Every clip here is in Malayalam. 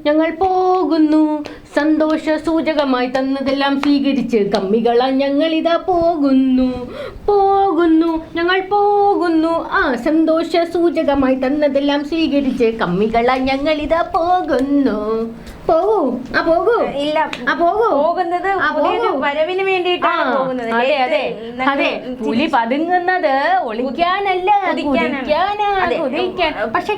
ഞങ്ങൾ പോകുന്നു. സന്തോഷ സൂചകമായി തന്നതെല്ലാം സ്വീകരിച്ച് കമ്മികളാ ഞങ്ങളിതാ പോകുന്നു. ഞങ്ങൾ പോകുന്നു. സന്തോഷ സൂചകമായി തന്നതെല്ലാം സ്വീകരിച്ച് കമ്മികളാ ഞങ്ങളിതാ പോകുന്നു. പോകൂ. ഇല്ല, പോകുന്നത് വരവിന് വേണ്ടിയിട്ടാണ് പോകുന്നത്. അതെ, പുലി പതുങ്ങുന്നത് ഒളിക്കാനല്ല, കുതിക്കാൻ. പക്ഷെ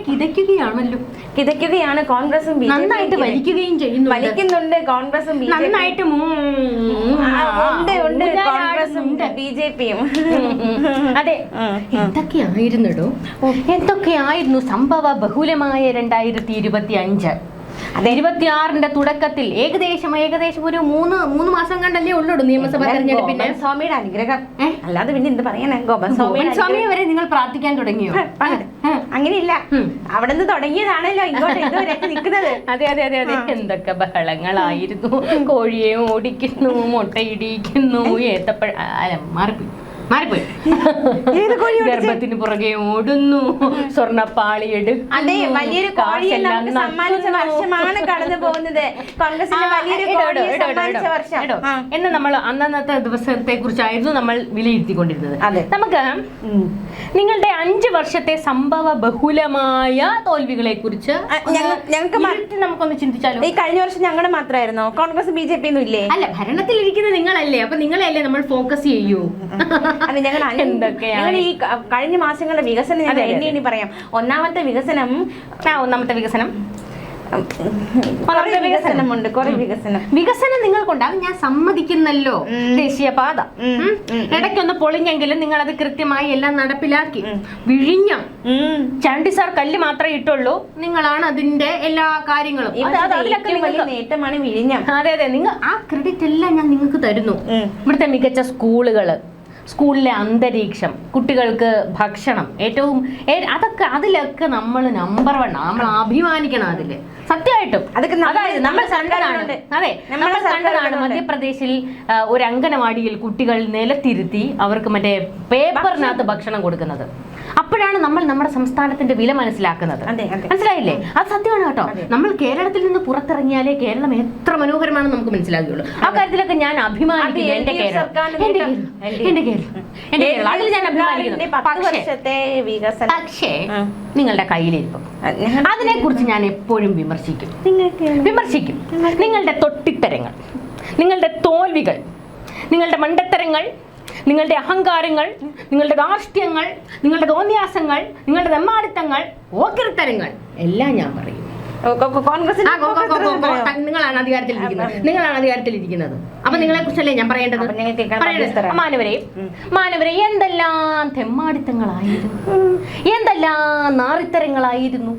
കിതയ്ക്കുകയാണ്. കോൺഗ്രസും നന്നായിട്ട് വലിക്കുന്നുണ്ട്. കോൺഗ്രസും നന്നായിട്ട് കോൺഗ്രസും BJP-യും. അതെ, എന്തൊക്കെയായിരുന്നു സംഭവ ബഹുലമായ 2025. 26-ന്റെ തുടക്കത്തിൽ ഏകദേശം ഒരു മൂന്ന് മാസം കണ്ടല്ലേ ഉള്ളൂ നിയമസഭാ തെരഞ്ഞെടുപ്പിന്റെ. സ്വാമിയുടെ അനുഗ്രഹം, അല്ലാതെ പിന്നെ എന്ത് പറയാനാ. സ്വാമിയെ വരെ നിങ്ങൾ പ്രാർത്ഥിക്കാൻ തുടങ്ങിയോ? അങ്ങനെയില്ല, അവിടെ നിന്ന് തുടങ്ങിയതാണല്ലോ ഇങ്ങോട്ട് ഇതുവരെയൊക്കെ നിൽക്കുന്നത്. അതെ, എന്തൊക്കെ ബഹളങ്ങളായിരുന്നു. കോഴിയെ ഓടിക്കുന്നു, മുട്ടയിടിക്കുന്നു, ഏത്തപ്പഴ മാറിപ്പോയി. ഗർഭത്തിന് പുറകെ ഓടുന്നു, സ്വർണ്ണപ്പാളി എടുക്കും. അതെ, വലിയൊരു കോഴിയെ നമുക്ക് സമ്മാനിച്ച വർഷമാണ് കടന്നു പോകുന്നത്. കോൺഗ്രസിന്റെ വലിയൊരു കോഴിയെ സമ്മാനിച്ച വർഷം എന്ന് നമ്മൾ അന്നത്തെ ദിവസത്തെ കുറിച്ചായിരുന്നു നമ്മൾ വിലയിരുത്തിക്കൊണ്ടിരുന്നത്. നമുക്ക് നിങ്ങളുടെ 5 വർഷത്തെ സംഭവ ബഹുലമായ തോൽവികളെ കുറിച്ച് നമുക്കൊന്ന് ചിന്തിച്ചാലോ. ഈ കഴിഞ്ഞ വർഷം ഞങ്ങളുടെ മാത്രമായിരുന്നോ? കോൺഗ്രസ് BJP ഒന്നും ഇല്ലേ? അല്ല, ഭരണത്തിലിരിക്കുന്ന നിങ്ങളല്ലേ, അപ്പൊ നിങ്ങളെയല്ലേ നമ്മൾ ഫോക്കസ് ചെയ്യൂ. അത് ഞങ്ങൾ ഈ കഴിഞ്ഞ മാസങ്ങളുടെ വികസനം എണ്ണി പറയാം. ഒന്നാമത്തെ വികസനം വികസനം നിങ്ങൾക്കുണ്ടാകും, ഞാൻ സമ്മതിക്കുന്നല്ലോ. ദേശീയപാത ഇടയ്ക്കൊന്ന് പൊളിഞ്ഞെങ്കിലും നിങ്ങൾ അത് കൃത്യമായി എല്ലാം നടപ്പിലാക്കി. വിഴിഞ്ഞം ചണ്ഡിസാർ കല്ല് മാത്രമേ ഇട്ടുള്ളൂ, നിങ്ങളാണ് അതിന്റെ എല്ലാ കാര്യങ്ങളും. നേട്ടമാണ് വിഴിഞ്ഞം. അതെ, നിങ്ങൾ ആ ക്രെഡിറ്റ് എല്ലാം ഞാൻ നിങ്ങൾക്ക് തരുന്നു. ഇവിടുത്തെ മികച്ച സ്കൂളിലെ അന്തരീക്ഷം, കുട്ടികൾക്ക് ഭക്ഷണം, അതിലൊക്കെ നമ്മൾ നമ്പർ 1, നമ്മൾ അഭിമാനിക്കണം. അതില് സത്യമായിട്ടും അതായത് നമ്മൾ കണ്ടതാണ് മധ്യപ്രദേശിൽ ഒരു അംഗനവാടിയിൽ കുട്ടികൾ നിലത്തിരുത്തി അവർക്ക് മറ്റേ പേപ്പറിനകത്ത് ഭക്ഷണം കൊടുക്കുന്നത്. അപ്പോഴാണ് നമ്മൾ നമ്മുടെ സംസ്ഥാനത്തിന്റെ വില മനസ്സിലാക്കുന്നത്. മനസ്സിലായില്ലേ? അത് സത്യമാണ് കേട്ടോ. നമ്മൾ കേരളത്തിൽ നിന്ന് പുറത്തിറങ്ങിയാലേ കേരളം എത്ര മനോഹരമാണെന്ന് നമുക്ക് മനസ്സിലാകുകയുള്ളൂ. ആ കാര്യത്തിലൊക്കെ ഞാൻ അഭിമാനിക്കുന്നു. എന്റെ കേരളം അതിൽ ഞാൻ അഭിമാനിക്കുന്നു. പക്ഷേ നിങ്ങളുടെ കയ്യിലിരിപ്പം, അതിനെ കുറിച്ച് ഞാൻ എപ്പോഴും വിമർശിക്കും. നിങ്ങളുടെ തൊട്ടിത്തരങ്ങൾ, നിങ്ങളുടെ തോൽവികൾ, നിങ്ങളുടെ മണ്ടത്തരങ്ങൾ, നിങ്ങളുടെ അഹങ്കാരങ്ങൾ, നിങ്ങളുടെ ധാർഷ്ട്യങ്ങൾ, നിങ്ങളുടെ തോന്നിയാസങ്ങൾ, നിങ്ങളുടെ തെമ്മാടിത്തങ്ങൾ, ഓക്കിരിത്തരങ്ങൾ എല്ലാം ഞാൻ പറയും. നിങ്ങളാണ് അധികാരത്തിലിരിക്കുന്നത്. അപ്പൊ നിങ്ങളെ കുറിച്ചല്ലേ ഞാൻ പറയേണ്ടത്. മാനവരെ എന്തെല്ലാം തെമ്മാടിത്തങ്ങളായിരുന്നു, എന്തെല്ലാം നാറിത്തരങ്ങളായിരുന്നു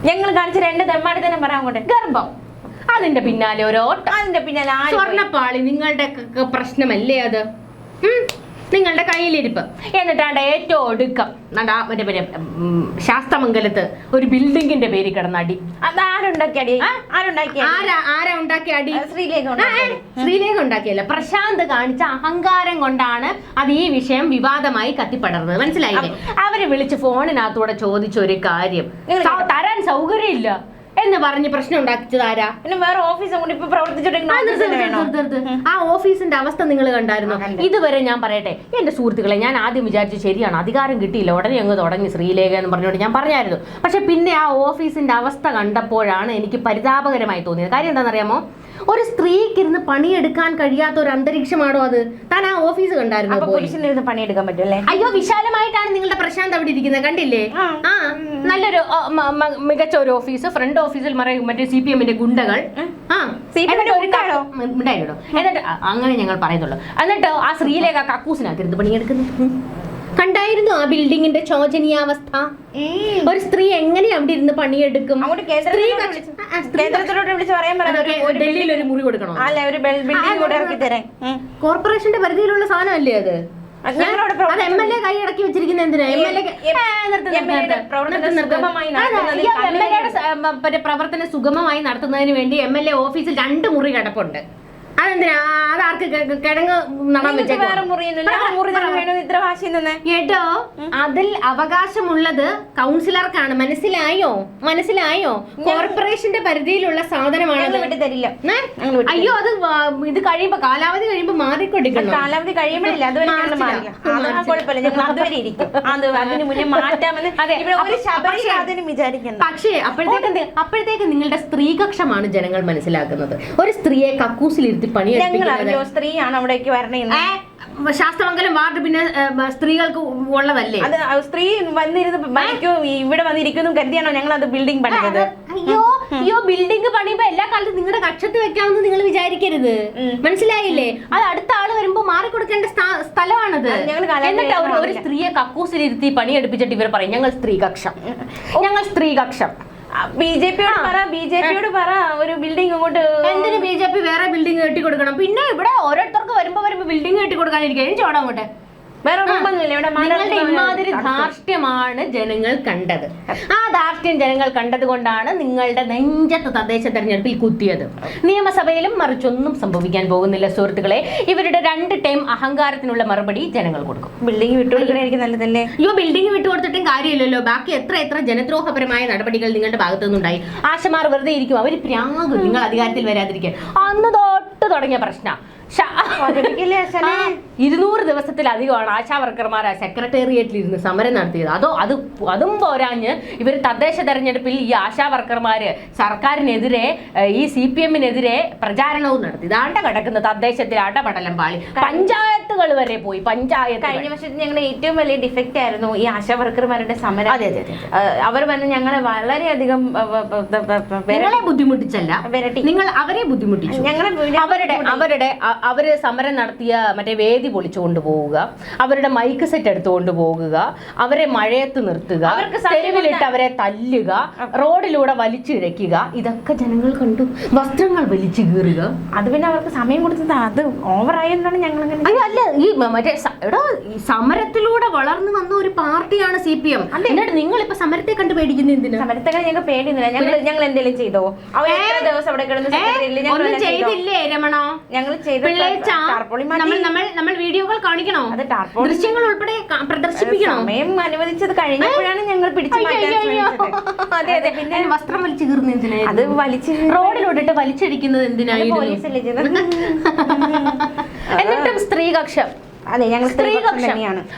ഞങ്ങൾ കാണിച്ച 2 തെമ്മാടിത്തരം പറയാൻ കൊണ്ട്. ഗർഭം, അതിന്റെ പിന്നാലെ ഓട്ടം, അതിന്റെ പിന്നാലെ സ്വർണ്ണപ്പാളി, നിങ്ങളുടെ പ്രശ്നമല്ലേ അത്? നിങ്ങളുടെ കയ്യിലിരിപ്പ്. എന്നിട്ടാണ്ട് ഏറ്റവും ഒടുക്കം മറ്റേ ശാസ്തമംഗലത്ത് ഒരു ബിൽഡിങ്ങിന്റെ പേര് കിടന്നടി. ആരാ ഉണ്ടാക്കിയ അടി? ശ്രീലേഖ ഉണ്ടാക്കിയല്ല, പ്രശാന്ത് കാണിച്ച അഹങ്കാരം കൊണ്ടാണ് അത് ഈ വിഷയം വിവാദമായി കത്തിപ്പടർന്നത്. മനസ്സിലായില്ലേ? അവര് വിളിച്ച് ഫോണിനകത്തൂടെ ചോദിച്ചൊരു കാര്യം തരാൻ സൗകര്യമില്ല എന്ന് പറഞ്ഞ് പ്രശ്നം ഉണ്ടാക്കിച്ചത് ആരാ? പിന്നെ വേറെ ഓഫീസ് ആ ഓഫീസിന്റെ അവസ്ഥ നിങ്ങൾ കണ്ടായിരുന്നു? ഇതുവരെ ഞാൻ പറയട്ടെ എന്റെ സുഹൃത്തുക്കളെ, ഞാൻ ആദ്യം വിചാരിച്ചു ശരിയാണ്, അധികാരം കിട്ടിയില്ല, ഉടനെ അങ്ങ് തുടങ്ങി ശ്രീലേഖ എന്ന് പറഞ്ഞുകൊണ്ട് ഞാൻ പറഞ്ഞായിരുന്നു. പക്ഷെ പിന്നെ ആ ഓഫീസിന്റെ അവസ്ഥ കണ്ടപ്പോഴാണ് എനിക്ക് പരിതാപകരമായി തോന്നിയത്. കാര്യം എന്താണെന്നറിയാമോ? ഒരു സ്ത്രീക്ക് ഇരുന്ന് പണിയെടുക്കാൻ കഴിയാത്ത ഒരു അന്തരീക്ഷമാണോ അത്? താൻ ആ ഓഫീസ് കണ്ടായിരുന്നു? പണിയെടുക്കാൻ പറ്റുമല്ലേ? അയ്യോ, വിശാലമായിട്ടാണ് നിങ്ങളുടെ പ്രശാന്ത് അവിടെ ഇരിക്കുന്നത്, കണ്ടില്ലേ? നല്ലൊരു മികച്ച ഒരു ഓഫീസ്, ഫ്രണ്ട് ഓഫീസിൽ മറ്റേ CPM-ന്റെ ഗുണ്ടകൾ ഉണ്ടായിട്ടോ. എന്നിട്ട് അങ്ങനെ ഞങ്ങൾ പറയുന്നുള്ളൂ. എന്നിട്ട് ആ ശ്രീലേഖ കക്കൂസിനകത്തിരുന്ന് പണിയെടുക്കുന്നു. കണ്ടായിരുന്നു ആ ബിൽഡിങ്ങിന്റെ ശോചനീയാവസ്ഥ? ഒരു സ്ത്രീ എങ്ങനെ അവിടെ ഇരുന്ന് പണിയെടുക്കും? ഡൽഹിയിൽ ഒരു മുറി കൊടുക്കണോ? കോർപ്പറേഷന്റെ പരിധിയിലുള്ള സാധനമല്ലേ അത്? MLA കൈയടക്കി വെച്ചിരിക്കുന്ന എന്തിനാ? പ്രവർത്തനം സുഗമമായി നടത്തുന്നതിന് വേണ്ടി MLA ഓഫീസിൽ 2 മുറി കിടപ്പുണ്ട്. അതെന്തിനാ? അതാർക്ക് കിഴങ്ങ് നടാൻ വെച്ചേക്കോ? വേറെ മുറിയൊന്നുമില്ല, ആ മുറി തന്നെ വേണമെന്ന് ഇത്ര വാശി തന്നെ കേട്ടോ. അതിൽ അവകാശമുള്ളത് കൗൺസിലർക്കാണ്. മനസ്സിലായോ? കോർപ്പറേഷന്റെ പരിധിയിലുള്ള സാധനമാണ്. വിട്ടു തരില്ല. അയ്യോ, അത് ഇത് കഴിയുമ്പോ കാലാവധി കഴിയുമ്പോ മാറിക്കൊണ്ടിരിക്കണം. കാലാവധി കഴിയുമ്പോഴില്ല, അതുവരെ കുഴപ്പമില്ല, ഞങ്ങൾ അതുവരെ ഇരിക്കും. അതിന് മുന്നേ മാറ്റാമെന്ന് ഒരു ശബരിനാഥനും വിചാരിക്കണം. പക്ഷേ അപ്പോഴത്തേക്ക് നിങ്ങളുടെ സ്ത്രീകക്ഷമാണ് ജനങ്ങൾ മനസ്സിലാക്കുന്നത്. ഒരു സ്ത്രീയെ കക്കൂസിലിരുത്തി പണിയെടുപ്പിക്കുന്നത്. സ്ത്രീയാണ് അവിടേക്ക് വരണേ. ശാസ്ത്രമംഗലം വാർഡ് പിന്നെ സ്ത്രീകൾക്ക് ഉള്ളതല്ലേ? അത് സ്ത്രീ വന്നിരുന്ന് ഇവിടെ വന്നിരിക്കുന്നു കരുതിയാണോ ഞങ്ങൾ അത് ബിൽഡിംഗ് പണിതത്? അയ്യോ ബിൽഡിംഗ് പണിയുമ്പോ എല്ലാ കാലത്തും നിങ്ങളുടെ കക്ഷത്ത് വെക്കാമെന്ന് നിങ്ങൾ വിചാരിക്കരുത്. മനസ്സിലായില്ലേ? അത് അടുത്ത ആള് വരുമ്പോ മാറിക്കൊടുക്കേണ്ട സ്ഥലമാണത്. എന്നിട്ട് ഒരു സ്ത്രീയെ കക്കൂസിലിരുത്തി പണിയെടുപ്പിച്ചിട്ട് ഇവർ പറയും ഞങ്ങൾ സ്ത്രീകക്ഷം. ബിജെപിയോട് പറ ഒരു ബിൽഡിംഗ് അങ്ങോട്ട്. എന്തിന് ബിജെപി വേറെ ബിൽഡിംഗ് കെട്ടി കൊടുക്കണം? പിന്നെ ഇവിടെ ഓരോരുത്തർക്ക് വരുമ്പോ ബിൽഡിംഗ് കെട്ടി കൊടുക്കാനിരിക്കും. ചോടാ അങ്ങോട്ടെ. നിങ്ങളുടെ ഇമാതിരി ധാർഷ്ട്യമാണ് ജനങ്ങൾ കണ്ടത്. ആ ധാർഷ്ട്യം ജനങ്ങൾ കണ്ടത് കൊണ്ടാണ് നിങ്ങളുടെ നെഞ്ചത്ത് തദ്ദേശ തെരഞ്ഞെടുപ്പിൽ കുത്തിയത്. നിയമസഭയിലും മറിച്ചൊന്നും സംഭവിക്കാൻ പോകുന്നില്ല സുഹൃത്തുക്കളെ. ഇവരുടെ 2 ടൈം അഹങ്കാരത്തിനുള്ള മറുപടി ജനങ്ങൾ കൊടുക്കും. ബിൽഡിംഗ് വിട്ടുകൊടുക്കണായിരിക്കും നല്ലതല്ലേ? അയ്യോ ബിൽഡിംഗ് വിട്ടുകൊടുത്തിട്ടും കാര്യമില്ലല്ലോ. ബാക്കി എത്ര ജനദ്രോഹപരമായ നടപടികൾ നിങ്ങളുടെ ഭാഗത്തു നിന്നുണ്ടായി. ആശമാർ വെറുതെ ഇരിക്കും, അവര് പ്രാകും നിങ്ങൾ അധികാരത്തിൽ വരാതിരിക്കാൻ. അന്ന് തൊട്ട് തുടങ്ങിയ പ്രശ്നം 200 ദിവസത്തിലധികമാണ് ആശാവർക്കർമാർ സെക്രട്ടേറിയറ്റിൽ ഇരുന്ന് സമരം നടത്തിയത്. അതും പോരാഞ്ഞ് ഇവർ തദ്ദേശ തെരഞ്ഞെടുപ്പിൽ ഈ ആശാവർക്കർമാര് സർക്കാരിനെതിരെ ഈ CPM-നെതിരെ പ്രചാരണവും നടത്തി. ഇതാണ്ട കിടക്കുന്ന തദ്ദേശത്തിൽ അടപടലം പാളി. പഞ്ചായത്തുകൾ വരെ പോയി. കഴിഞ്ഞ വർഷത്തിൽ ഞങ്ങളുടെ ഏറ്റവും വലിയ ഡിഫക്റ്റ് ആയിരുന്നു ഈ ആശാവർക്കർമാരുടെ സമരം. അതെ. അവർ വന്ന് ഞങ്ങളെ വളരെയധികം ബുദ്ധിമുട്ടിച്ചല്ല, നിങ്ങൾ അവരെ ബുദ്ധിമുട്ടിച്ചു. അവര് സമരം നടത്തിയ മറ്റേ വേദി പൊളിച്ചുകൊണ്ട് പോവുക, അവരുടെ മൈക്ക് സെറ്റ് എടുത്തുകൊണ്ട് പോകുക, അവരെ മഴയത്ത് നിർത്തുക, തെരുവിലിട്ട് അവരെ തല്ലുക, റോഡിലൂടെ വലിച്ചിഴയ്ക്കുക, ഇതൊക്കെ ജനങ്ങൾ കണ്ടു. വസ്ത്രങ്ങൾ വലിച്ചു കീറുക. അത് പിന്നെ അവർക്ക് സമയം കൊടുത്തത് അത് ഓവറായെന്നാണ് ഞങ്ങൾ. അല്ല, ഈ മറ്റേ സമരത്തിലൂടെ വളർന്നു വന്ന ഒരു പാർട്ടിയാണ് CPM. എന്നിട്ട് നിങ്ങൾ ഇപ്പൊ സമരത്തെ കണ്ട് പേടിക്കുന്ന എന്തിനാ? സമരത്തെ ഞങ്ങൾ പേടിയുന്നില്ല. ഞങ്ങൾ എന്തെങ്കിലും ചെയ്തോ? ദിവസം അവിടെ ഒന്നും ചെയ്തില്ലേ രമണ? ഞങ്ങൾ ചെയ്തു. നമ്മൾ വീഡിയോകൾ കാണിക്കണോ? ദൃശ്യങ്ങൾ ഉൾപ്പെടെ പ്രദർശിപ്പിക്കണോ? സമയം അനുവദിച്ചത് കഴിഞ്ഞപ്പോഴാണ് ഞങ്ങൾ പിടിച്ചു മാറ്റാൻ. അതെ. പിന്നെ വസ്ത്രം വലിച്ചു കീറുന്ന എന്തിനാ? അത് വലിച്ച് റോഡിലോട്ടിട്ട് വലിച്ചടിക്കുന്നത് എന്തിനായിരുന്നു? എന്നിട്ടും സ്ത്രീകക്ഷം. അതെ, ഞങ്ങൾ സ്ത്രീകക്ഷം.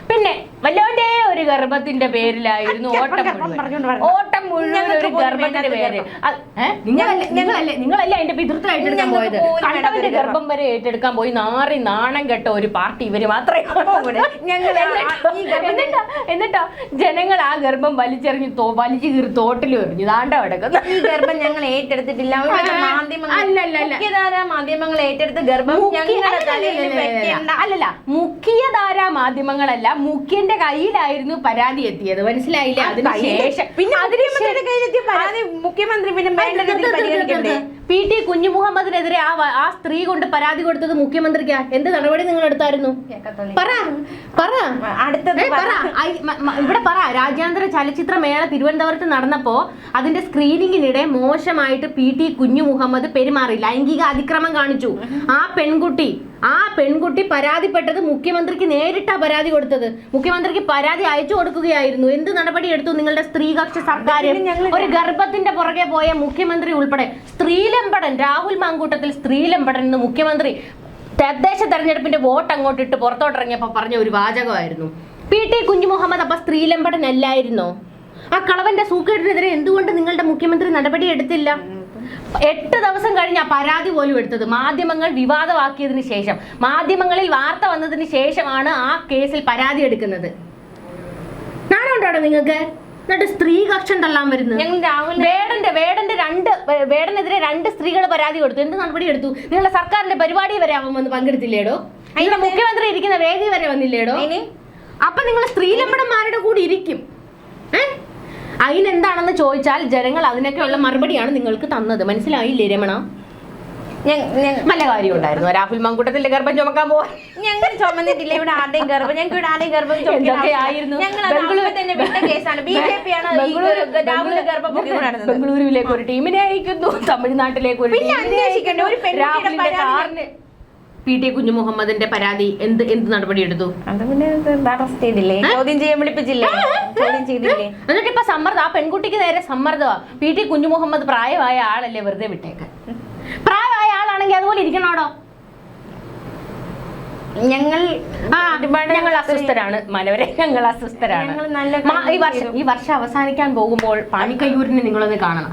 പിന്നെ വല്ലോന്റെ ഒരു ഗർഭത്തിന്റെ പേരിലായിരുന്നു ഓട്ടം മുഴുവൻ ഒരു ഗർഭത്തിന്റെ പേര്. നിങ്ങളല്ലേ അതിന്റെ പിതൃത്വം ഏറ്റെടുക്കാൻ പോയത്? കണ്ടവന്റെ ഗർഭം വരെ ഏറ്റെടുക്കാൻ പോയി നാണം കെട്ട ഒരു പാർട്ടി ഇവര് മാത്രമേ. എന്നിട്ടോ ജനങ്ങൾ ആ ഗർഭം വലിച്ചു കീറി തോട്ടിൽ എറിഞ്ഞു. ഇതാണ്ട കിടക്കുന്നു. ഈ ഗർഭം ഞങ്ങൾ ഏറ്റെടുത്തിട്ടില്ല. മാധ്യമങ്ങൾ ഏറ്റെടുത്ത ഗർഭം അല്ലല്ല, മുഖ്യധാരാ മാധ്യമങ്ങളല്ല, മുഖ്യന്റെ കയ്യിലായിരുന്നു പരാതി എത്തിയത്. മനസ്സിലായില്ലേ? അതിനുശേഷം മുഖ്യമന്ത്രി പിന്നെ PT കുഞ്ഞുമുഹമ്മദിനെതിരെ ആ സ്ത്രീ കൊണ്ട് പരാതി കൊടുത്തത് മുഖ്യമന്ത്രിക്കാ. എന്ത് നടപടി നിങ്ങൾ എടുത്തായിരുന്നു? ഇവിടെ പറ. രാജ്യാന്തര ചലച്ചിത്ര മേള തിരുവനന്തപുരത്ത് നടന്നപ്പോ അതിന്റെ സ്ക്രീനിങ്ങിനിടെ മോശമായിട്ട് PT കുഞ്ഞുമുഹമ്മദ് പെരുമാറി, ലൈംഗിക അതിക്രമം കാണിച്ചു. ആ പെൺകുട്ടി പരാതിപ്പെട്ടത് മുഖ്യമന്ത്രിക്ക് നേരിട്ടാ പരാതി കൊടുത്തത്. മുഖ്യമന്ത്രിക്ക് പരാതി അയച്ചു കൊടുക്കുകയായിരുന്നു. എന്ത് നടപടി എടുത്തു നിങ്ങളുടെ സ്ത്രീകക്ഷ സർക്കാർ? ഒരു ഗർഭത്തിന്റെ പുറകെ പോയ മുഖ്യമന്ത്രി ഉൾപ്പെടെ സ്ത്രീലമ്പടൻ, രാഹുൽ മാങ്കൂട്ടത്തിൽ സ്ത്രീലമ്പടൻ എന്ന് മുഖ്യമന്ത്രി തദ്ദേശ തെരഞ്ഞെടുപ്പിന്റെ വോട്ട് അങ്ങോട്ടിട്ട് പുറത്തോട്ടിറങ്ങിയപ്പോ പറഞ്ഞ ഒരു വാചകമായിരുന്നു. PT കുഞ്ഞുമുഹമ്മദ് അപ്പൊ സ്ത്രീലമ്പടൻ അല്ലായിരുന്നോ? ആ കളവന്റെ സൂക്കേടിനെതിരെ എന്തുകൊണ്ട് നിങ്ങളുടെ മുഖ്യമന്ത്രി നടപടി എടുത്തില്ല? 8 ദിവസം കഴിഞ്ഞ പരാതി പോലും എടുത്തത്. മാധ്യമങ്ങൾ വിവാദമാക്കിയതിന് ശേഷം, മാധ്യമങ്ങളിൽ വാർത്ത വന്നതിന് ശേഷമാണ് ആ കേസിൽ പരാതി എടുക്കുന്നത്. നാണമുണ്ടോ നിങ്ങൾക്ക്? എന്നിട്ട് സ്ത്രീകക്ഷം തള്ളാൻ വരുന്നത്. വേടനെതിരെ 2 സ്ത്രീകൾ പരാതി കൊടുത്തു. എന്ത് നടപടി എടുത്തു? നിങ്ങളുടെ സർക്കാരിന്റെ പരിപാടി വരെ അവൻ വന്ന് പങ്കെടുത്തില്ലേടോ? അതിന്റെ മുഖ്യമന്ത്രി ഇരിക്കുന്ന വേദി വരെ വന്നില്ലേടോ? അപ്പൊ നിങ്ങൾ സ്ത്രീലമ്പടന്മാരുടെ കൂടി ഇരിക്കും. അതിനെന്താണെന്ന് ചോദിച്ചാൽ ജനങ്ങൾ അതിനൊക്കെയുള്ള മറുപടിയാണ് നിങ്ങൾക്ക് തന്നത്. മനസ്സിലായില്ലേ രമണ? നല്ല കാര്യം ഉണ്ടായിരുന്നു രാഹുൽ മാങ്കൂട്ടത്തിന്റെ ഗർഭം ചുമക്കാൻ പോവാൻ. ഞങ്ങൾ ചുമന്നിട്ടില്ല ഇവിടെ ആരുടെയും ഗർഭം. ഞങ്ങൾക്ക് ഇവിടെ ആരുടെയും ഗർഭം ബംഗളൂരുവിലേക്ക് ഒരു ടീമിനെ അയക്കുന്നു, തമിഴ്നാട്ടിലേക്ക് ഒരു അന്വേഷിക്കേണ്ട ഒരു രാഹുലിന്റെ കാറിന് PT കുഞ്ഞുമുഹമ്മദിന്റെ പരാതി എന്ത് നടപടി എടുത്തു? അത് പിന്നെ അറസ്റ്റ് ചെയ്തില്ലേ, ചോദ്യം ചെയ്യാൻ വിളിപ്പിച്ചില്ലേ, ചോദ്യം ചെയ്തില്ലേ? എന്നിട്ട് ഇപ്പൊ സമ്മർദ്ദം, ആ പെൺകുട്ടിക്ക് നേരെ സമ്മർദ്ദമാ. PT കുഞ്ഞുമുഹമ്മദ് പ്രായമായ ആളല്ലേ, വെറുതെ വിട്ടേക്കാൻ. പ്രായമായ ആളാണെങ്കിൽ അതുപോലെ ഇരിക്കണോടോ? ഞങ്ങൾ അസ്വസ്ഥരാണ് മനവരെ, ഞങ്ങൾ അസ്വസ്ഥരാണ്. ഈ വർഷം അവസാനിക്കാൻ പോകുമ്പോൾ പാണിക്കയ്യൂരിനെ നിങ്ങളൊന്ന് കാണണം.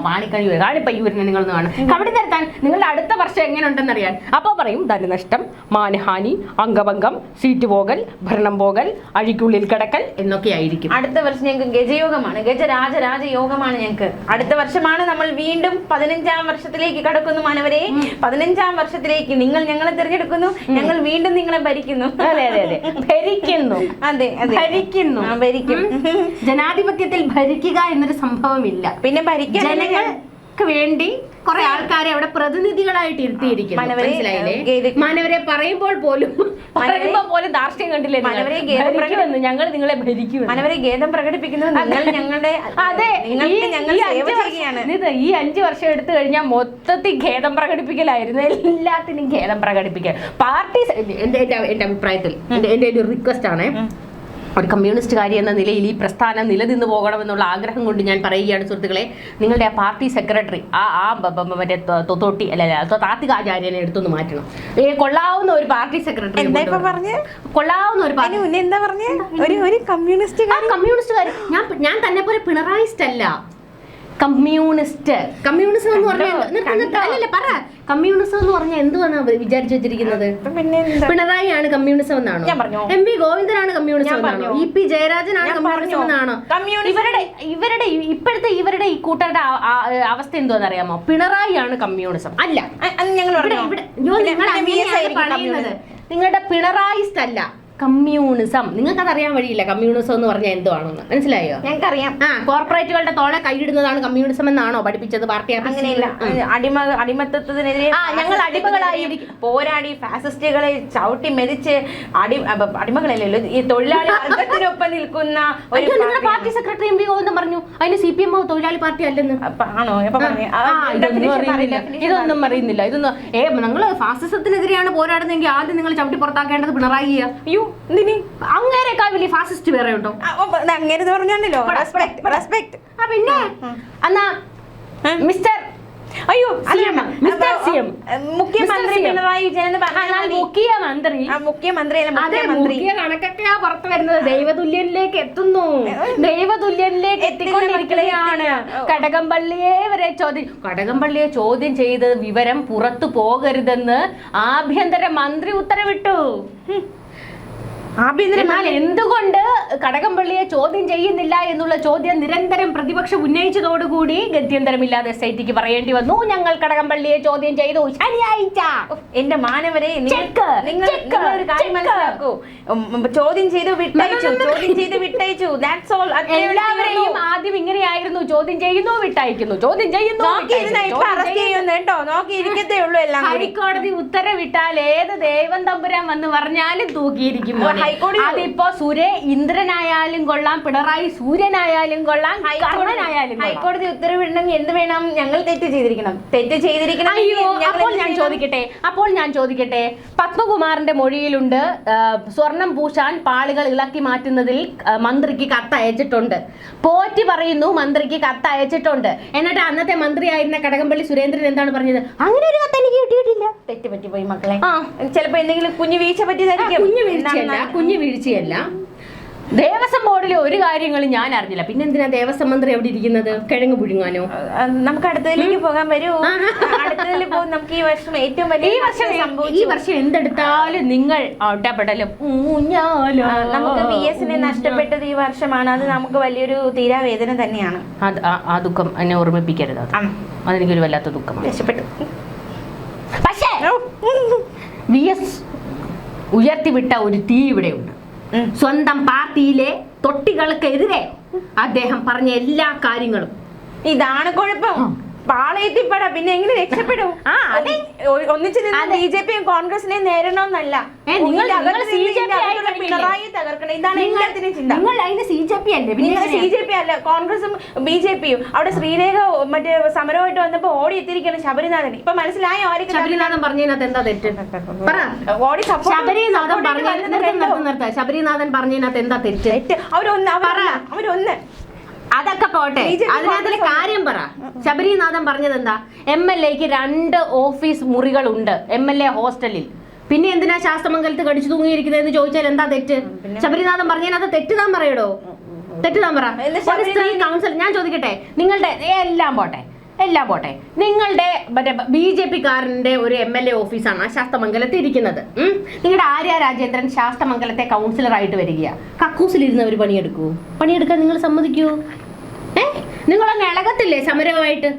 പാണിക്കയ്യൂർ കാണിപ്പയ്യൂരിനെ നിങ്ങളൊന്ന് കാണണം. കബഡി നിർത്താൻ നിങ്ങളുടെ അടുത്ത വർഷം എങ്ങനെ ഉണ്ടെന്നറിയാൻ. അപ്പൊ പറയും ധനനഷ്ടം, മാനഹാനി, അംഗഭംഗം, സീറ്റ് പോകൽ, ഭരണം പോകൽ, അഴിക്കുള്ളിൽ കിടക്കൽ എന്നൊക്കെ ആയിരിക്കും. അടുത്ത വർഷം ഞങ്ങൾക്ക് ഗജയോഗമാണ്, ഗജരാജയോഗമാണ് ഞങ്ങൾക്ക്. അടുത്ത വർഷമാണ് നമ്മൾ വീണ്ടും 15ാം വർഷത്തിലേക്ക് കടക്കുന്നു മനവരെ. 15ാം വർഷത്തിലേക്ക് നിങ്ങൾ ഞങ്ങളെ തിരഞ്ഞെടുക്കുന്നു, ഞങ്ങൾ വീണ്ടും നിങ്ങളെ ഭരിക്കുന്നു. അതെ ഭരിക്കുന്നു. അതെ ഭരിക്കുന്നു, ഭരിക്കും. ജനാധിപത്യത്തിൽ ഭരിക്കുക എന്നൊരു സംഭവമില്ല. പിന്നെ ഭരിക്കാൻ ജനങ്ങൾക്ക് വേണ്ടി കുറെ ആൾക്കാരെ അവിടെ പ്രതിനിധികളായിട്ട് ഇരുത്തിയിരിക്കുന്നു. മനസ്സിലായില്ലേ? മനവരെ പറയുമ്പോൾ പോലും ധാർഷ്ട്യം കണ്ടില്ലേ? ഞങ്ങൾ നിങ്ങളെ ഭരിക്കും. മനവരെ ഖേദം പ്രകടിപ്പിക്കുന്നത് ഞങ്ങളുടെ. അതെ, ഈ 5 വർഷം എടുത്തു കഴിഞ്ഞാൽ മൊത്തത്തിൽ ഖേദം പ്രകടിപ്പിക്കലായിരുന്നു. എല്ലാത്തിനും ഖേദം പ്രകടിപ്പിക്കൽ. പാർട്ടി എന്റെ അഭിപ്രായത്തിൽ എന്റെ ഒരു റിക്വസ്റ്റ് ആണ്, ഒരു കമ്മ്യൂണിസ്റ്റുകാരി എന്ന നിലയിൽ ഈ പ്രസ്ഥാനം നിലനിന്ന് പോകണമെന്നുള്ള ആഗ്രഹം കൊണ്ട് ഞാൻ പറയുകയാണ് സുഹൃത്തുക്കളെ, നിങ്ങളുടെ ആ പാർട്ടി സെക്രട്ടറി മറ്റേ തൊത്തോട്ടി താത്തികാചാര്യനെ എടുത്തൊന്ന് മാറ്റണം. കൊള്ളാവുന്ന ഒരു പാർട്ടി സെക്രട്ടറി, കൊള്ളാവുന്ന ഒരു കമ്മ്യൂണിസ്റ്റുകാരി. ഞാൻ തന്നെ പോലെ പിണറായിസ്റ്റ് അല്ല, കമ്മ്യൂണിസം എന്ന് പറഞ്ഞാൽ പറ, കമ്മ്യൂണിസം എന്ന് പറഞ്ഞാൽ എന്തുവാണ് വിചാരിച്ചു വെച്ചിരിക്കുന്നത്? പിണറായി ആണ് കമ്മ്യൂണിസം എന്നാണോ? MV ഗോവിന്ദനാണ് കമ്മ്യൂണിസം എന്നാണോ? EP ജയരാജനാണ് കമ്മ്യൂണിസം എന്നാണോ? ഇവരുടെ ഇപ്പോഴത്തെ ഈ കൂട്ടരുടെ അവസ്ഥ എന്തോന്ന് അറിയാമോ? പിണറായി ആണ് കമ്മ്യൂണിസം അല്ല. നിങ്ങളുടെ പിണറായിസ്റ്റ് അല്ല, കമ്മ്യൂണിസം. നിങ്ങൾക്കത് അറിയാൻ വഴിയില്ല കമ്മ്യൂണിസം എന്ന് പറഞ്ഞാൽ എന്തുവാണെന്ന്. മനസ്സിലായോ? ഞങ്ങൾക്കറിയാം. കോർപ്പറേറ്റുകളുടെ തോളെ കൈയിടുന്നതാണ് കമ്മ്യൂണിസം എന്നാണോ പഠിപ്പിച്ചത് പാർട്ടി? അങ്ങനെയല്ല. അടിമത്തത്തിനെതിരെ ഞങ്ങൾ അടിമകളായിരിക്കും, പോരാടി ഫാസിസ്റ്റുകളെ ചവിട്ടി മെതിച്ച് അടിമകളല്ലല്ലോ, ഈ തൊഴിലാളി വർഗത്തിനൊപ്പം നിൽക്കുന്ന ഒരു പാർട്ടി സെക്രട്ടറി MV ഗോവിന്ദൻ പറഞ്ഞു അതിന് CPM തൊഴിലാളി പാർട്ടി അല്ലെന്ന്. ആണോ? ഇതൊന്നും അറിയുന്നില്ല. നിങ്ങൾ ഫാസിസത്തിനെതിരെയാണ് പോരാടുന്നതെങ്കിൽ ആദ്യം നിങ്ങൾ ചവിട്ടി പുറത്താക്കേണ്ടത് പിണറായി. അങ്ങേരെക്കാൾ വലിയ ഫാസിസ്റ്റ് വേറെ ഉണ്ടോ? അങ്ങനെ പറഞ്ഞാണല്ലോ റെസ്പെക്ട്. പിന്നെ എന്നാ മിസ്റ്റർ മുഖ്യമന്ത്രി പിണറായി വിജയൻ മുഖ്യമന്ത്രി കണക്കൊക്കെയാ പുറത്തു വരുന്നത്. ദൈവതുല്യനിലേക്ക് എത്തുന്നു, ദൈവതുല്യനിലേക്ക് എത്തിക്കൊണ്ടിരിക്കുകയാണ്. കടകംപള്ളിയെ ചോദ്യം ചെയ്ത് വിവരം പുറത്തു പോകരുതെന്ന് ആഭ്യന്തര മന്ത്രി ഉത്തരവിട്ടു. എന്നാൽ എന്തുകൊണ്ട് കടകംപള്ളിയെ ചോദ്യം ചെയ്യുന്നില്ല എന്നുള്ള ചോദ്യം നിരന്തരം പ്രതിപക്ഷം ഉന്നയിച്ചതോടുകൂടി ഗത്യന്തരമില്ലാതെ SITക്ക് പറയേണ്ടി വന്നു, ഞങ്ങൾ കടകംപള്ളിയെ ചോദ്യം ചെയ്തു ശനിയാഴ്ച. എന്റെ മാനവരെ, ഒരു കാര്യം മനസ്സിലാക്കൂ, ചോദ്യം ചെയ്ത് വിട്ടയച്ചു. എല്ലാവരെയും ആദ്യം ഇങ്ങനെയായിരുന്നു, ചോദ്യം ചെയ്യുന്നു വിട്ടയക്കുന്നു, ചോദ്യം ചെയ്യുന്നു. ഹൈക്കോടതി ഉത്തരവിട്ടാൽ ഏത് ദേവൻ തമ്പുരാൻ വന്ന് പറഞ്ഞാലും തൂക്കിയിരിക്കും. അതിപ്പോ ഇന്ദ്രനായാലും കൊള്ളാം, പിണറായി സൂര്യനായാലും കൊള്ളാം, കർണനായാലും. ഹൈക്കോടതി ഉത്തരവിടണമെങ്കിൽ എന്ത് വേണം? ഞങ്ങൾ തെറ്റ് ചെയ്തിരിക്കണം. അപ്പോൾ ഞാൻ ചോദിക്കട്ടെ, പത്മകുമാറിന്റെ മൊഴിയിലുണ്ട് സ്വർണം പൂശാൻ പാളുകൾ ഇളക്കി മാറ്റുന്നതിൽ മന്ത്രിക്ക് കത്തയച്ചിട്ടുണ്ട്. പോറ്റി പറയുന്നു മന്ത്രിക്ക് കത്തയച്ചിട്ടുണ്ട്. എന്നിട്ട് അന്നത്തെ മന്ത്രിയായിരുന്ന കടകംപള്ളി സുരേന്ദ്രൻ എന്താണ് പറഞ്ഞത്? അങ്ങനെ ഒരു കത്ത് എനിക്ക് കിട്ടിയിട്ടില്ല. തെറ്റ് പറ്റിപ്പോയി മക്കളെ. ചിലപ്പോ എന്തെങ്കിലും കുഞ്ഞു വീഴ്ച പറ്റിയതായിരിക്കും. കുഞ്ഞു വീഴ്ചയല്ല. ദേവസ്വം ബോർഡിലെ ഒരു കാര്യങ്ങളും ഞാൻ അറിഞ്ഞില്ല. പിന്നെ എന്തിനാ ദേവസ്വം മന്ത്രി എവിടെ ഇരിക്കുന്നത്? കിഴങ്ങ് പുഴുങ്ങാനോ? നമുക്ക് അടുത്തതിലേക്ക് പോകാൻ വരൂ. അടുത്തതിൽ പോകും. നമുക്ക് ഈ വർഷം ഏറ്റവും വലിയ ഈ വർഷം എന്തെടുത്താലും നിങ്ങൾ ഒട്ടപ്പെടലും നമുക്ക് VS-നെ നഷ്ടപ്പെട്ടത് ഈ വർഷമാണ്. അത് നമുക്ക് വലിയൊരു തീരാവേദന തന്നെയാണ്. ആ ദുഃഖം എന്നെ ഓർമ്മിപ്പിക്കരുത്. അതെനിക്കൊരു വല്ലാത്ത ദുഃഖമാണ്. രക്ഷപ്പെട്ടു. പക്ഷേ VS ഉയർത്തിവിട്ട ഒരു തീ ഇവിടെയുണ്ട്. സ്വന്തം പാർട്ടിയിലെ തൊട്ടികൾക്കെതിരെ അദ്ദേഹം പറഞ്ഞ എല്ലാ കാര്യങ്ങളും. ഇതാണ് കുഴപ്പം. പാളയത്തിപ്പെട പിന്നെ എങ്ങനെ രക്ഷപ്പെടും? ഒന്നിച്ച് BJPയും കോൺഗ്രസിനെയും നേരിടണമെന്നല്ല, പിണറായി തകർക്കണം. ഇതാണ് എല്ലാത്തിനും ചിന്ത. നിങ്ങൾ അതിന് CJP അല്ലേ? നിങ്ങൾ CJP അല്ല, കോൺഗ്രസും BJPയും അവിടെ ശ്രീരേഖ മറ്റേ സമരമായിട്ട് വന്നപ്പോ ഓടി എത്തിയിരിക്കുകയാണ് ശബരിനാഥൻ. ഇപ്പൊ മനസ്സിലായോ ആയിരിക്കും ശബരിനാഥൻ പറഞ്ഞതിനകത്ത് എന്താ തെറ്റ്? ഓടി ശബരിനാഥൻ പറഞ്ഞതിനകത്ത് എന്താ തെറ്റ്? അവരൊന്ന് അതൊക്കെ പോട്ടെ, അതിനകത്തിലെ കാര്യം പറ. ശബരിനാഥൻ പറഞ്ഞത് എന്താ? MLAക്ക് 2 ഓഫീസ് മുറികളുണ്ട് MLA ഹോസ്റ്റലിൽ. പിന്നെ എന്തിനാ ശാസ്തമംഗലത്ത് കടിച്ചു തൂങ്ങിയിരിക്കുന്നതെന്ന് ചോദിച്ചാൽ എന്താ തെറ്റ്? ശബരിനാഥൻ പറഞ്ഞതിനകത്ത് തെറ്റുതാൻ പറയടോ, തെറ്റുതാൻ പറ. ഒരു സ്ത്രീ കൗൺസിൽ, ഞാൻ ചോദിക്കട്ടെ, നിങ്ങളുടെ എല്ലാം പോട്ടെ, നിങ്ങളുടെ മറ്റേ BJP-കാരന്റെ ഒരു MLA ഓഫീസാണ് ആ ശാസ്തമംഗലത്ത് ഇരിക്കുന്നത്. നിങ്ങളുടെ ആര്യ രാജേന്ദ്രൻ ശാസ്തമംഗലത്തെ കൗൺസിലറായിട്ട് വരിക. കക്കൂസിലിരുന്നവർ പണിയെടുക്കാൻ നിങ്ങൾ സമ്മതിക്കൂ? നിങ്ങളങ്ങ് ഇളകത്തില്ലേ സമരമായിട്ട്?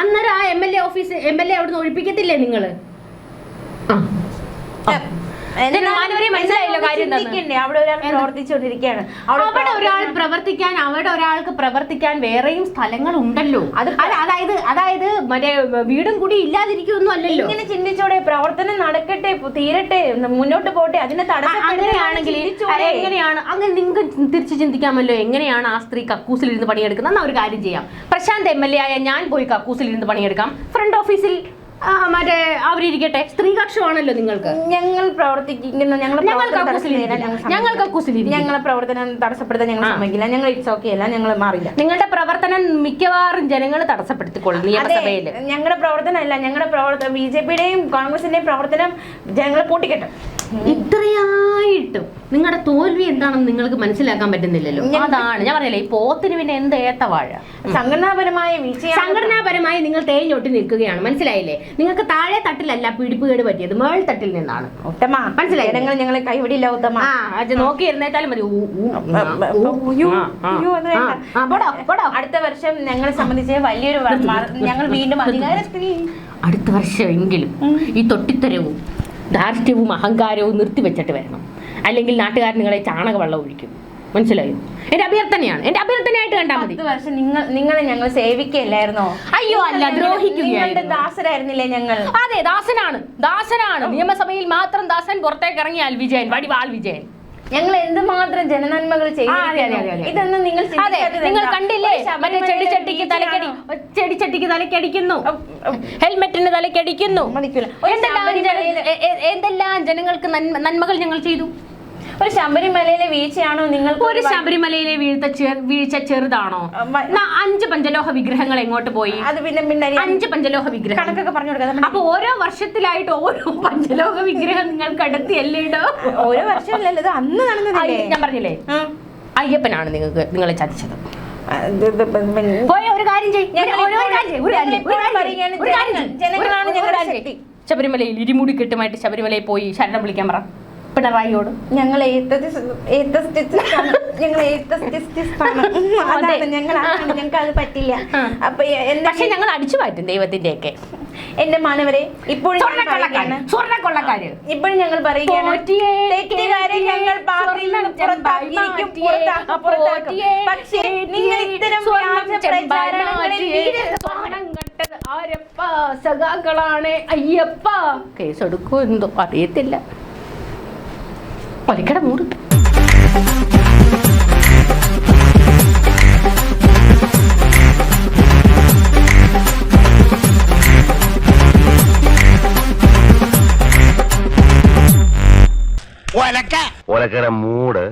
അന്നേരം ആ MLA അവിടുന്ന് ഒഴിപ്പിക്കത്തില്ലേ നിങ്ങൾ? മനസ്സിലായല്ലോ കാര്യം. അവിടെ ഒരാൾ പ്രവർത്തിച്ചുകൊണ്ടിരിക്കുകയാണ്. അവിടെ ഒരാൾക്ക് പ്രവർത്തിക്കാൻ വേറെയും സ്ഥലങ്ങൾ ഉണ്ടല്ലോ. അതായത് മറ്റേ വീടും കൂടി ഇല്ലാതിരിക്കൊന്നും അല്ലല്ലോ. ഇങ്ങനെ ചിന്തിച്ചോടെ, പ്രവർത്തനം നടക്കട്ടെ, തീരട്ടെ, മുന്നോട്ട് പോട്ടെ, അതിനെ അങ്ങനെയാണെങ്കിൽ എങ്ങനെയാണ്? അങ്ങനെ നിങ്ങൾക്ക് തിരിച്ച് ചിന്തിക്കാമല്ലോ, എങ്ങനെയാണ് ആ സ്ത്രീ കക്കൂസിലിരുന്ന് പണിയെടുക്കുന്നത്? എന്നാൽ ഒരു കാര്യം ചെയ്യാം, പ്രശാന്ത് MLA ആയ ഞാൻ പോയി കക്കൂസിലിരുന്ന് പണിയെടുക്കാം. ഫ്രണ്ട് ഓഫീസിൽ മറ്റേ അവരിരിക്കട്ടെ, സ്ത്രീപക്ഷമാണല്ലോ നിങ്ങൾക്ക്. ഞങ്ങൾ പ്രവർത്തിക്കുന്ന ഞങ്ങളെ പ്രവർത്തനം തടസ്സപ്പെടുത്താൻ ഞങ്ങൾ സമ്മതിക്കില്ല. ഞങ്ങൾ ഇറ്റ്സ് ഓക്കെ അല്ല, ഞങ്ങൾ മാറില്ല. നിങ്ങളുടെ പ്രവർത്തനം മിക്കവാറും ജനങ്ങൾ തടസ്സപ്പെടുത്തിക്കൊള്ളും നിയമസഭയിൽ. ഞങ്ങളുടെ പ്രവർത്തനം അല്ല, ഞങ്ങളുടെ പ്രവർത്തനം BJP-യുടെയും കോൺഗ്രസിന്റെയും പ്രവർത്തനം ജനങ്ങൾ പൂട്ടിക്കെട്ടും. ഇത്രയായിട്ടും നിങ്ങളുടെ തോൽവി എന്താണെന്ന് നിങ്ങൾക്ക് മനസ്സിലാക്കാൻ പറ്റുന്നില്ലല്ലോ. അതാണ് ഞാൻ പറഞ്ഞില്ലേ, ഈ പോത്തിന് പിന്നെ എന്ത് ഏത്തവാഴ. സംഘടനാപരമായി നിങ്ങൾ തേഞ്ഞൊട്ടി നിൽക്കുകയാണ്, മനസ്സിലായില്ലേ? നിങ്ങൾക്ക് താഴെ തട്ടിലല്ല പിടിപ്പുകേട് പറ്റിയത്, മേൾ തട്ടിൽ നിന്നാണ്. മനസ്സിലായി? ഞങ്ങളെ കൈവിടില്ല ഉത്തമ. നോക്കിയിരുന്നേറ്റാലും മതി. അടുത്ത വർഷം ഞങ്ങളെ സംബന്ധിച്ച് വലിയൊരു ഞങ്ങൾ വീണ്ടും അധികാരത്തിൽ. അടുത്ത വർഷമെങ്കിലും ഈ തൊട്ടിത്തരവും ധാർഷ്ട്യവും അഹങ്കാരവും നിർത്തിവെച്ചിട്ട് വരണം, അല്ലെങ്കിൽ നാട്ടുകാർ നിങ്ങളെ ചാണകവെള്ളം ഒഴിക്കും. മനസ്സിലായോ? എന്റെ അഭ്യർത്ഥനയായിട്ട് കണ്ടാൽ മതി. നിങ്ങളെ ഞങ്ങൾ സേവിക്കല്ലായിരുന്നോ? അയ്യോ അല്ല, ദ്രോഹിക്കുകയായിരുന്നു. ദാസരായിരുന്നില്ലേ ഞങ്ങൾ? അതെ, ദാസനാണ്. നിയമസഭയിൽ മാത്രം ദാസൻ, പുറത്തേക്ക് ഇറങ്ങിയാൽ വിജയൻ, വടിവാൾ വിജയൻ. ഞങ്ങൾ എന്തുമാത്രം ജനനന്മകൾ ചെയ്തു. ഇതൊന്നും നിങ്ങൾ കണ്ടില്ലേ? മറ്റേ ചെടിച്ചട്ടിക്ക് തലക്കടിക്കുന്നു, ഹെൽമെറ്റിന് തലക്കടിക്കുന്നു. എന്തെല്ലാം ജനങ്ങൾക്ക് നന്മകൾ ഞങ്ങൾ ചെയ്തു. ഒരു ശബരിമലയിലെ വീഴ്ചയാണോ നിങ്ങൾക്ക്? ഒരു ശബരിമലയിലെ വീഴ്ച ചെറുതാണോ? 5 പഞ്ചലോഹ വിഗ്രഹങ്ങൾ എങ്ങോട്ട് പോയി? അത് പിന്നെ 5 പഞ്ചലോഹ വിഗ്രഹം കണക്കൊക്കെ പറഞ്ഞു കൊടുക്കാം. അപ്പൊ ഓരോ വർഷത്തിലായിട്ട് ഓരോ പഞ്ചലോഹ വിഗ്രഹം നിങ്ങൾ കടത്തിയല്ലേടോ? ഓരോ വർഷമല്ലല്ലോ, അന്ന് നടന്നതല്ലേ. ഞാൻ പറഞ്ഞില്ലേ, അയ്യപ്പനാണ് നിങ്ങളെ ചതിച്ചത്. ഒരു കാര്യം ശബരിമലയിൽ ഇരുമുടി കെട്ടുമായിട്ട് ശബരിമലയിൽ പോയി ശരണം വിളിക്കാൻ പറ പിണറായിയോട്. ഞങ്ങൾ ഞങ്ങൾക്ക് അത് പറ്റില്ല. പക്ഷെ ഞങ്ങൾ അടിച്ചു മാറ്റും ദൈവത്തിന്റെ ഒക്കെ. എന്റെ മാനവരെ, ഇപ്പോഴും ഞങ്ങൾ പറയുകയാണ്, പക്ഷേ നിങ്ങൾ ഇത്തരം സഖാക്കളാണ് അയ്യപ്പ. കേസെടുക്കോ എന്തോ അറിയത്തില്ല. ഒരിക്കട മൂട്. ഒലക്കര